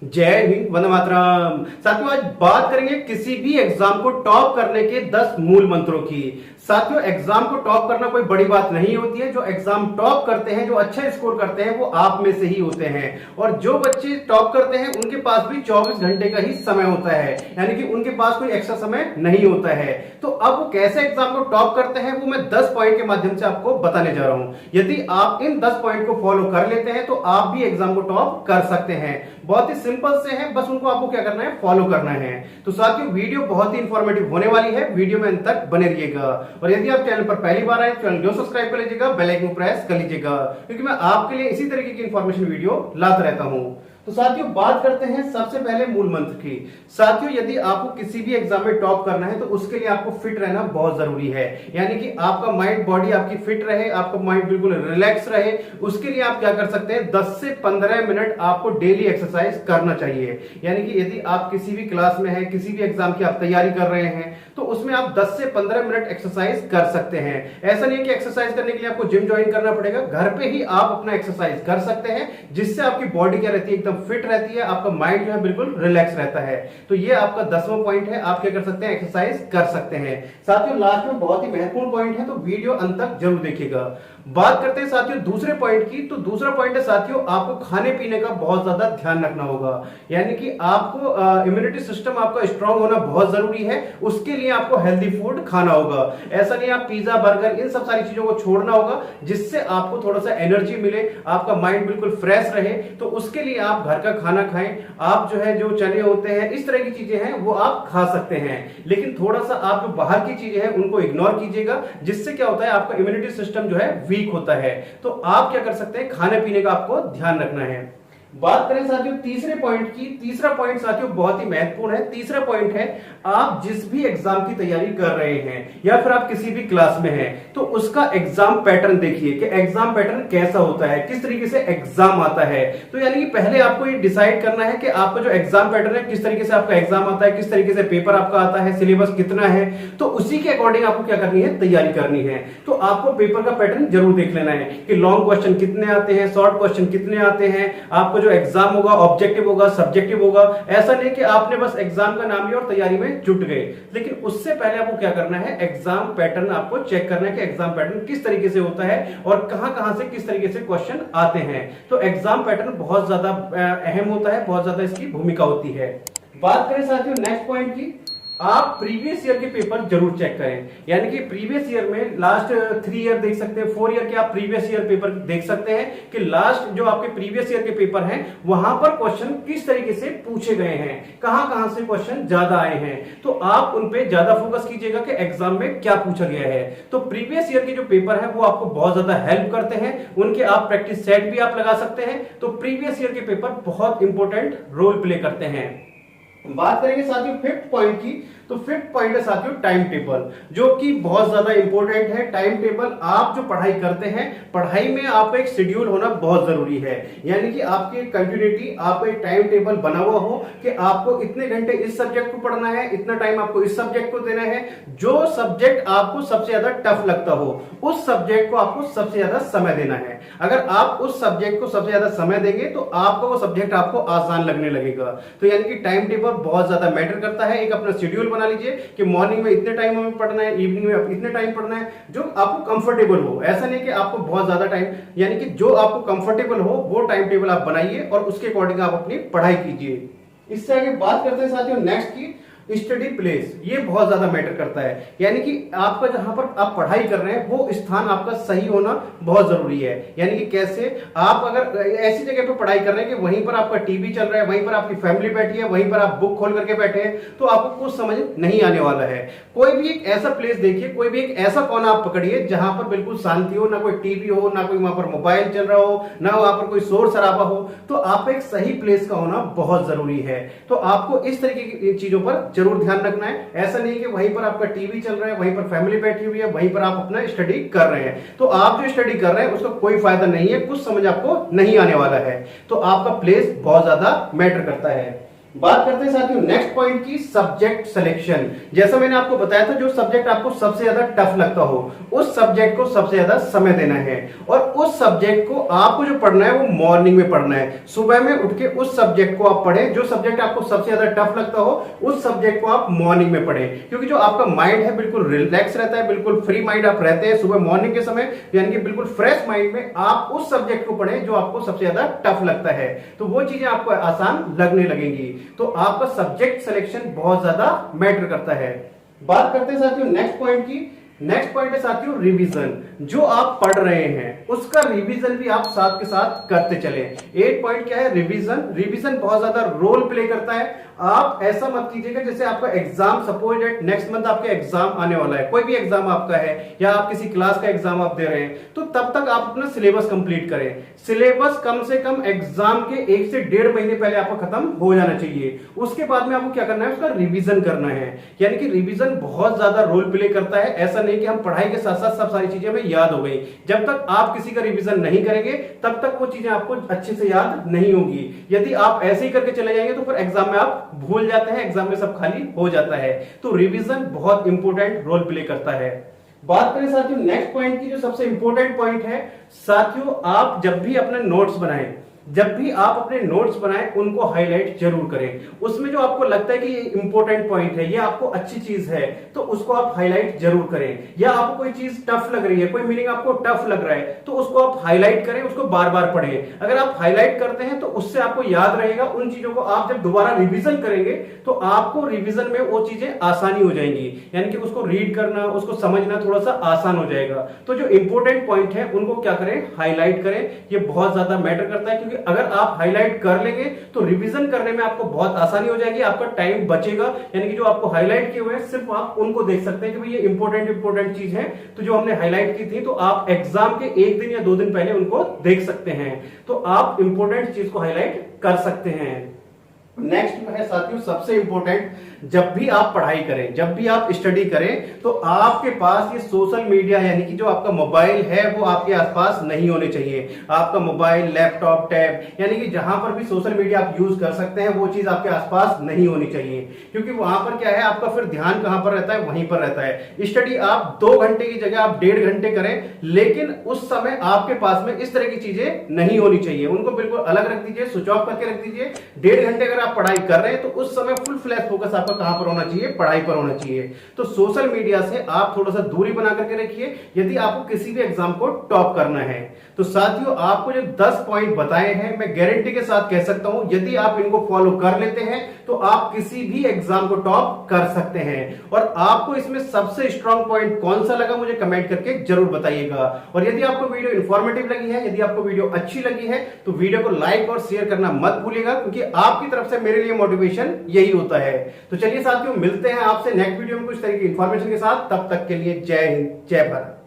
जय हिंद, वंदे मातरम। साथियों, आज बात करेंगे किसी भी एग्जाम को टॉप करने के 10 मूल मंत्रों की। साथियों, एग्जाम को टॉप करना कोई बड़ी बात नहीं होती है। जो एग्जाम टॉप करते हैं, जो अच्छा स्कोर करते हैं, वो आप में से ही होते हैं। और जो बच्चे टॉप करते हैं उनके पास भी 24 घंटे का ही समय होता है, यानी कि उनके पास कोई एक्स्ट्रा समय नहीं होता है। तो अब वो कैसे एग्जाम को टॉप करते हैं, वो मैं 10 पॉइंट के माध्यम से आपको बताने जा रहा हूं। यदि आप इन 10 पॉइंट को फॉलो कर लेते हैं तो आप भी एग्जाम को टॉप कर सकते हैं। बहुत ही सिंपल से है, बस उनको आपको क्या करना है, फॉलो करना है। तो साथियों, वीडियो बहुत ही इंफॉर्मेटिव होने वाली है, वीडियो में अंत तक बने रहिएगा। और यदि आप चैनल पर पहली बार आए, चैनल को सब्सक्राइब कर लीजिएगा, बेल आइकन प्रेस कर लीजिएगा, क्योंकि मैं आपके लिए इसी तरीके की इंफॉर्मेशन वीडियो लाता रहता हूं। तो साथियों, बात करते हैं सबसे पहले मूल मंत्र की। साथियों, यदि आपको किसी भी एग्जाम में टॉप करना है तो उसके लिए आपको फिट रहना बहुत जरूरी है, यानी कि आपका माइंड बॉडी आपकी फिट रहे, आपका माइंड बिल्कुल रिलैक्स रहे। उसके लिए आप क्या कर सकते हैं, 10 से 15 मिनट आपको डेली एक्सरसाइज करना चाहिए। यानी कि यदि आप किसी भी क्लास में है, किसी भी एग्जाम की आप तैयारी कर रहे हैं, तो उसमें आप 10 से 15 मिनट एक्सरसाइज कर सकते हैं। ऐसा नहीं है कि एक्सरसाइज करने के लिए आपको जिम ज्वाइन करना पड़ेगा, घर पे ही आप अपना एक्सरसाइज कर सकते हैं, जिससे आपकी बॉडी क्या रहती है, एकदम फिट रहती है, आपका माइंड जो है बिल्कुल रिलैक्स रहता है। तो ये आपका 10वां पॉइंट है, आप क्या कर सकते हैं, एक्सरसाइज कर सकते हैं। साथियों, लास्ट में बहुत ही महत्वपूर्ण पॉइंट है, तो वीडियो अंत तक जरूर देखिएगा। बात करते हैं साथियों दूसरे पॉइंट की। तो दूसरा पॉइंट है साथियों, आपको खाने पीने का बहुत ज्यादा ध्यान रखना होगा। यानी कि आपको इम्यूनिटी सिस्टम आपका स्ट्रांग होना बहुत जरूरी है। उसके लिए आपको हेल्दी फूड खाना होगा। ऐसा नहीं आप पिज्जा बर्गर इन सब सारी चीजों को छोड़ना होगा, जिससे आपको थोड़ा सा एनर्जी मिले, आपका माइंड बिल्कुल फ्रेश रहे। तो उसके लिए आप घर का खाना खाएं। आप जो है, जो चने होते हैं, इस तरह की चीजें हैं, वो आप खा सकते हैं। लेकिन थोड़ा सा आप जो बाहर की चीजें हैं उनको इग्नोर कीजिएगा, जिससे क्या होता है, आपका इम्यूनिटी सिस्टम जो है वीक होता है। तो आप क्या कर सकते हैं, खाने पीने का आपको ध्यान रखना है। बात करें साथियों तीसरे पॉइंट की। तीसरा पॉइंट साथियों बहुत ही महत्वपूर्ण है। तीसरा पॉइंट है, आप जिस भी एग्जाम की तैयारी कर रहे हैं या फिर आप किसी भी क्लास में हैं, तो उसका एग्जाम पैटर्न देखिए कि एग्जाम पैटर्न कैसा होता है, किस तरीके से एग्जाम आता है। तो यानी कि पहले आपको ये डिसाइड करना है कि आपका जो एग्जाम पैटर्न है, किस तरीके से आपका एग्जाम आता है, किस तरीके से पेपर आपका आता है, सिलेबस कितना है। तो उसी के अकॉर्डिंग आपको क्या करनी है, तैयारी करनी है। तो आपको पेपर का पैटर्न जरूर देख लेना है कि लॉन्ग क्वेश्चन कितने आते हैं, शॉर्ट क्वेश्चन कितने आते हैं। आपको जो एग्जाम होगा ऑब्जेक्टिव होगा, सब्जेक्टिव होगा। ऐसा नहीं कि आपने बस एग्जाम का नाम लिया और तैयारी में जुट गए। लेकिन उससे पहले आपको क्या करना है, एग्जाम पैटर्न आपको चेक करना है कि एग्जाम पैटर्न किस तरीके से होता है और कहां से किस तरीके से क्वेश्चन आते हैं। तो एग्जाम पैटर्न बहुत ज्यादा अहम होता है, बहुत ज्यादा इसकी भूमिका होती है। बात करें साथियों नेक्स्ट पॉइंट की, आप प्रीवियस ईयर के पेपर जरूर चेक करें। यानी कि प्रीवियस ईयर में लास्ट 3 ईयर देख सकते हैं, 4 ईयर के आप प्रीवियस ईयर पेपर देख सकते हैं कि लास्ट जो आपके प्रीवियस ईयर के पेपर हैं, वहां पर क्वेश्चन किस तरीके से पूछे गए हैं, कहां से क्वेश्चन ज्यादा आए हैं। तो आप उन पे ज्यादा फोकस कीजिएगा कि एग्जाम में क्या पूछा गया है। तो प्रीवियस ईयर के जो पेपर है वो आपको बहुत ज्यादा हेल्प करते हैं। उनके आप प्रैक्टिस सेट भी आप लगा सकते हैं। तो प्रीवियस ईयर के पेपर बहुत इंपॉर्टेंट रोल प्ले करते हैं। बात करेंगे साथियों फिफ्थ पॉइंट की। तो फिफ्थ पॉइंट है साथियों टाइम टेबल, जो कि बहुत ज्यादा इंपॉर्टेंट है। टाइम टेबल, आप जो पढ़ाई करते हैं, पढ़ाई में आपका एक शेड्यूल होना बहुत जरूरी है। यानी कि आपकी कंटिन्यूटी, आपका एक टाइम टेबल बना हुआ हो कि आपको इतने घंटे इस सब्जेक्ट को पढ़ना है, इतना टाइम आपको इस सब्जेक्ट को देना है। जो सब्जेक्ट आपको सबसे ज्यादा टफ लगता हो, उस सब्जेक्ट को आपको सबसे ज्यादा समय देना है। अगर आप उस सब्जेक्ट को सबसे ज्यादा समय देंगे तो आपका वो सब्जेक्ट आपको आसान लगने लगेगा। तो यानी कि टाइम टेबल बहुत ज्यादा मैटर करता है। एक अपना शेड्यूल बना लीजिए कि मॉर्निंग में इतने टाइम हमें पढ़ना है, इवनिंग में इतने टाइम पढ़ना है, जो आपको कंफर्टेबल हो। ऐसा नहीं कि आपको बहुत ज्यादा टाइम, यानी कि जो आपको कंफर्टेबल हो वो टाइम टेबल आप बनाइए और उसके अकॉर्डिंग आप अपनी पढ़ाई कीजिए। इससे आगे बात करते हैं साथियों नेक्स्ट की, स्टडी प्लेस। ये बहुत ज्यादा मैटर करता है। यानी कि आपका जहां पर आप पढ़ाई कर रहे हैं वो स्थान आपका सही होना बहुत जरूरी है। यानी कि कैसे, आप अगर ऐसी जगह पर पढ़ाई कर रहे हैं कि वहीं पर आपका टीवी चल रहा है, वहीं पर आपकी फैमिली बैठी है, वहीं पर आप बुक खोल करके बैठे हैं, तो आपको कुछ समझ नहीं आने वाला है। कोई भी एक ऐसा प्लेस देखिए, कोई भी एक ऐसा कोना आप पकड़िए जहां पर बिल्कुल शांति हो, ना कोई टीवी हो, ना कोई वहां पर मोबाइल चल रहा हो, ना वहां पर कोई शोर शराबा हो। तो आपका एक सही प्लेस का होना बहुत जरूरी है। तो आपको इस तरीके की चीजों पर जरूर ध्यान रखना है। ऐसा नहीं कि वहीं पर आपका टीवी चल रहा है, वहीं पर फैमिली बैठी हुई है, वहीं पर आप अपना स्टडी कर रहे हैं, तो आप जो स्टडी कर रहे हैं उसका कोई फायदा नहीं है, कुछ समझ आपको नहीं आने वाला है। तो आपका प्लेस बहुत ज्यादा मैटर करता है। बात करते हैं साथियों नेक्स्ट पॉइंट की, सब्जेक्ट सिलेक्शन। जैसा मैंने आपको बताया था, जो सब्जेक्ट आपको सबसे ज्यादा टफ लगता हो उस सब्जेक्ट को सबसे ज्यादा समय देना है, और उस सब्जेक्ट को आपको जो पढ़ना है वो मॉर्निंग में पढ़ना है। सुबह में उठ के उस सब्जेक्ट को आप पढ़ें, जो सब्जेक्ट आपको सबसे ज्यादा टफ लगता हो उस सब्जेक्ट को आप मॉर्निंग में पढ़ें, क्योंकि जो आपका माइंड है बिल्कुल रिलैक्स रहता है, बिल्कुल फ्री माइंड आप रहते हैं सुबह मॉर्निंग के समय, यानी कि बिल्कुल फ्रेश माइंड में आप उस सब्जेक्ट को पढ़ें जो आपको सबसे ज्यादा टफ लगता है, तो वो चीजें आपको आसान लगने लगेंगी। तो आपका सब्जेक्ट सिलेक्शन बहुत ज्यादा मैटर करता है। बात करते हैं साथियों नेक्स्ट पॉइंट की। नेक्स्ट पॉइंट है साथियों रिवीजन। जो आप पढ़ रहे हैं उसका रिवीजन भी आप साथ के साथ करते चले। 8 पॉइंट क्या है, रिवीजन। रिवीजन बहुत ज्यादा रोल प्ले करता है। आप ऐसा मत कीजिएगा जैसे आपका exam, suppose date next month आपका एग्जाम आने वाला है, कोई भी एग्जाम आपका है या आप किसी क्लास का एग्जाम आप दे रहे हैं, तो तब तक आप अपना सिलेबस कंप्लीट करें। सिलेबस कम से कम एग्जाम के 1 से 1.5 महीने पहले आपका खत्म हो जाना चाहिए। उसके बाद में आपको क्या करना है, उसका रिवीजन करना है। यानी कि रिवीजन बहुत ज्यादा रोल प्ले करता है। ऐसा नहीं कि हम पढ़ाई के साथ साथ सब सारी चीजें हमें याद हो गई। जब तक आप किसी का रिवीजन नहीं करेंगे तब तक वो चीजें आपको अच्छे से याद नहीं होंगी। यदि आप ऐसे ही करके चले जाएंगे तो फिर एग्जाम में आप भूल जाते हैं, एग्जाम में सब खाली हो जाता है। तो रिवीजन बहुत इंपॉर्टेंट रोल प्ले करता है। बात करें साथियों नेक्स्ट पॉइंट की, जो सबसे इंपॉर्टेंट पॉइंट है साथियों, आप जब भी अपने नोट्स बनाएं, जब भी आप अपने नोट्स बनाएं उनको हाईलाइट जरूर करें। उसमें जो आपको लगता है कि ये इंपॉर्टेंट पॉइंट है, ये आपको अच्छी चीज है, तो उसको आप हाईलाइट जरूर करें। या आपको कोई चीज टफ लग रही है, कोई मीनिंग आपको टफ लग रहा है, तो उसको आप हाईलाइट करें, उसको बार बार पढ़ें। अगर आप हाईलाइट करते हैं तो उससे आपको याद रहेगा। उन चीजों को आप जब दोबारा रिवीजन करेंगे तो आपको रिवीजन में वो चीजें आसानी हो जाएंगी, यानी कि उसको रीड करना, उसको समझना थोड़ा सा आसान हो जाएगा। तो जो इंपॉर्टेंट पॉइंट है उनको क्या करें, हाईलाइट करें। ये बहुत ज्यादा मैटर करता है, क्योंकि अगर आप हाईलाइट कर लेंगे तो रिवीजन करने में आपको बहुत आसानी हो जाएगी, आपका टाइम बचेगा। यानी कि जो आपको हाईलाइट किए हुए हैं सिर्फ आप उनको देख सकते हैं कि भाई ये इंपॉर्टेंट चीज है, तो जो हमने हाईलाइट की थी, तो आप एग्जाम के 1 दिन या 2 दिन पहले उनको देख सकते हैं, तो आप इंपॉर्टेंट चीज को हाईलाइट कर सकते हैं। नेक्स्ट है साथियों सबसे इंपॉर्टेंट, जब भी आप पढ़ाई करें, जब भी आप स्टडी करें, तो आपके पास ये सोशल मीडिया यानी कि जो आपका मोबाइल है वो आपके आसपास नहीं होने चाहिए। आपका मोबाइल, लैपटॉप, टैब यानी कि जहां पर भी सोशल मीडिया आप यूज कर सकते हैं वो चीज आपके आसपास नहीं होनी चाहिए, क्योंकि वहां पर क्या है, आपका फिर ध्यान कहां पर रहता है, वहीं पर रहता है। स्टडी आप 2 घंटे की जगह आप 1.5 घंटे करें, लेकिन उस समय आपके पास में इस तरह की चीजें नहीं होनी चाहिए। उनको बिल्कुल अलग रख दीजिए, स्विच ऑफ करके रख दीजिए। 1.5 घंटे अगर आप पढ़ाई कर रहे हैं तो उस समय फुल फ्लैश फोकस आपका कहां पर होना चाहिए, पढ़ाई पर होना चाहिए। तो सोशल मीडिया से आप थोड़ा सा दूरी बना करके रखिए यदि आपको किसी भी एग्जाम को टॉप करना है। तो साथियों आपको जो 10 पॉइंट बताए हैं, मैं गारंटी के साथ कह सकता हूं यदि आप इनको फॉलो कर लेते हैं तो आप किसी भी एग्जाम को टॉप कर सकते हैं। और आपको इसमें सबसे स्ट्रॉन्ग पॉइंट कौन सा लगा मुझे कमेंट करके जरूर बताइएगा। और यदि आपको वीडियो इंफॉर्मेटिव लगी है, यदि आपको वीडियो अच्छी लगी है, तो वीडियो को लाइक और शेयर करना मत भूलिएगा, क्योंकि आपकी तरफ से मेरे लिए मोटिवेशन यही होता है। तो चलिए साथियों मिलते हैं आपसे नेक्स्ट वीडियो में कुछ तरह की इंफॉर्मेशन के साथ। तब तक के लिए जय हिंद, जय भारत।